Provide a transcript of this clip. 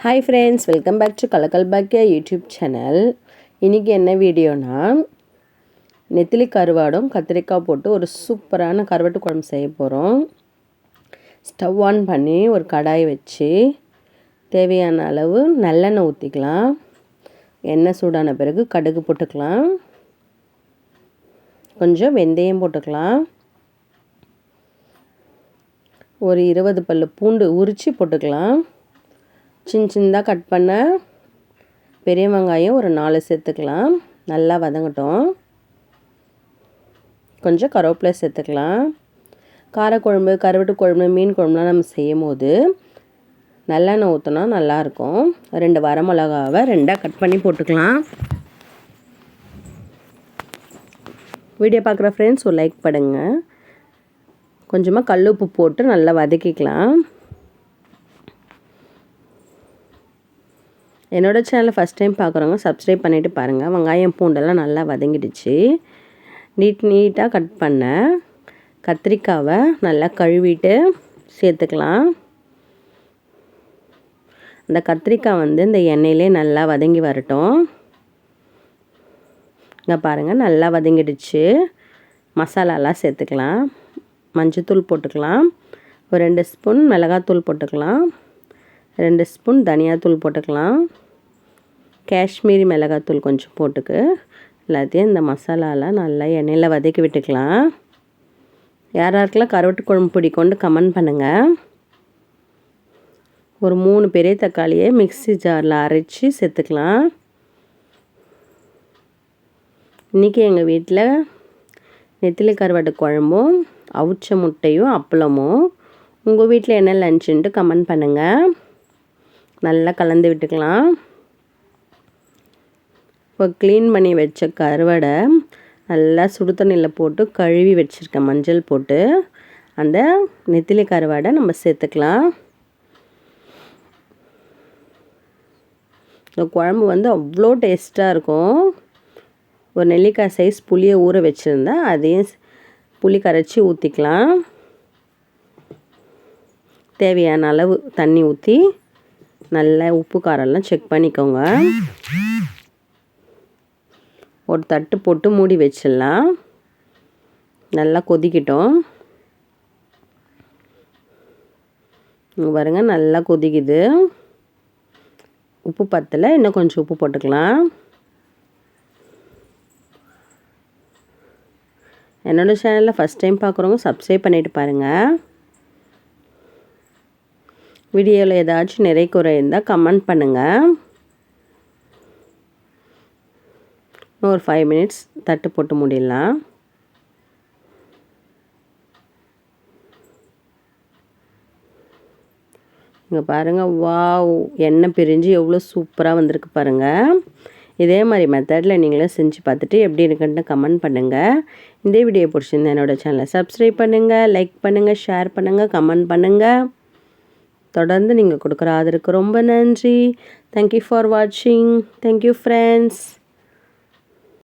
Hi friends, welcome back to கலக்கல் பாக்கியா YouTube channel. இன்றைக்கி என்ன வீடியோனா, நெத்திலி கருவாடும் கத்திரிக்காய் போட்டு ஒரு சூப்பரான கருவாட்டு குழம்பு செய்ய போகிறோம். ஸ்டவ் ஆன் பண்ணி ஒரு கடாய் வச்சு தேவையான அளவு நல்லெண்ணெய் ஊற்றிக்கலாம். எண்ணெய் சூடான பிறகு கடுகு போட்டுக்கலாம், கொஞ்சம் வெந்தயம் போட்டுக்கலாம், ஒரு 20 பல் பூண்டு உரித்து போட்டுக்கலாம், சின்னதாக கட் பண்ண பெரிய வெங்காயம் ஒரு 4 சேர்த்துக்கலாம். நல்லா வதங்கட்டும். கொஞ்சம் கருவேப்பிலை சேர்த்துக்கலாம். காரக்குழம்பு, கருவாட்டு குழம்பு, மீன் குழம்புலாம் நம்ம செய்யும் போது நல்லெண்ணெய் ஊற்றினா நல்லாயிருக்கும். 2 வரமிளகாவை 2ஆக கட் பண்ணி போட்டுக்கலாம். வீடியோ பார்க்குற ஃப்ரெண்ட்ஸ் ஒரு லைக் பண்ணுங்க. கொஞ்சமாக கல் உப்பு போட்டு நல்லா வதக்கிக்கலாம். என்னோடய சேனலை ஃபஸ்ட் டைம் பார்க்குறவங்க சப்ஸ்கிரைப் பண்ணிவிட்டு பாருங்கள். வெங்காயம் பூண்டெல்லாம் நல்லா வதங்கிடுச்சு. நீட்டாக கட் பண்ண கத்திரிக்காவை நல்லா கழுவிட்டு சேர்த்துக்கலாம். அந்த கத்திரிக்காய் இந்த எண்ணெயிலே நல்லா வதங்கி வரட்டும். இங்கே பாருங்கள், நல்லா வதங்கிடுச்சு. மசாலாலாம் சேர்த்துக்கலாம். மஞ்சத்தூள் போட்டுக்கலாம், ஒரு 2 ஸ்பூன் மிளகாத்தூள் போட்டுக்கலாம், 2 ஸ்பூன் தனியாத்தூள் போட்டுக்கலாம், காஷ்மீரி மிளகாத்தூள் கொஞ்சம் போட்டுக்கு எல்லாத்தையும் இந்த மசாலாலாம் நல்லா எண்ணெயில் வதக்கி விட்டுக்கலாம். யாராருக்கெல்லாம் கருவாட்டு குழம்பு பிடிக்கும்னு கமெண்ட் பண்ணுங்கள். ஒரு 3 பெரிய தக்காளியை மிக்ஸி ஜாரில் அரைச்சி சேர்த்துக்கலாம். இன்றைக்கி எங்கள் வீட்டில் நெத்திலி கருவாட்டு குழம்பும் அவிச்ச முட்டையும் அப்பளமும். உங்கள் வீட்டில் என்ன லஞ்சுன்ட்டு கமெண்ட் பண்ணுங்கள். நல்லா கலந்து விட்டுக்கலாம். இப்போ க்ளீன் பண்ணி வச்ச கருவாடை நல்லா சுடு தண்ணியில் போட்டு கழுவி வச்சுருக்கேன் மஞ்சள் போட்டு. அந்த நெத்திலி கருவாடை நம்ம சேர்த்துக்கலாம். இந்த குழம்பு அவ்வளோ டேஸ்ட்டாக இருக்கும். ஒரு நெல்லிக்காய் சைஸ் புளியை ஊற வச்சுருந்தேன், அதையும் புளி கரைச்சி ஊற்றிக்கலாம். தேவையான அளவு தண்ணி ஊற்றி நல்லா உப்பு காரெல்லாம் செக் பண்ணிக்கோங்க. ஒரு தட்டு போட்டு மூடி வச்சிடலாம். நல்லா கொதிக்கட்டும். இங்கே பாருங்கள், நல்லா கொதிக்குது. உப்பு பத்தலை, இன்னும் கொஞ்சம் உப்பு போட்டுக்கலாம். என்னோடய சேனலில் ஃபஸ்ட் டைம் பார்க்குறவங்க சப்ஸ்கிரைப் பண்ணிவிட்டு பாருங்கள். வீடியோவில் ஏதாச்சும் நிறை குறை இருந்தால் கமெண்ட் பண்ணுங்கள். ஒரு 5 மினிட்ஸ் தட்டு போட்டு மூடிடலாம். இங்கே பாருங்கள், வாவ், எண்ணெய் பிரிஞ்சு எவ்வளோ சூப்பராக வந்திருக்கு பாருங்கள். இதே மாதிரி மெத்தடில் நீங்களே செஞ்சு பார்த்துட்டு எப்படி இருக்குன்ட்டு கமெண்ட் பண்ணுங்கள். இந்த வீடியோ பிடிச்சிருந்தா என்னோடய சேனலை சப்ஸ்கிரைப் பண்ணுங்கள், லைக் பண்ணுங்கள், ஷேர் பண்ணுங்கள், கமெண்ட் பண்ணுங்கள். தொடர்ந்து நீங்கள் கொடுக்குற ஆதரவுக்கு ரொம்ப நன்றி. தேங்க்யூ ஃபார் வாட்சிங். Thank you friends.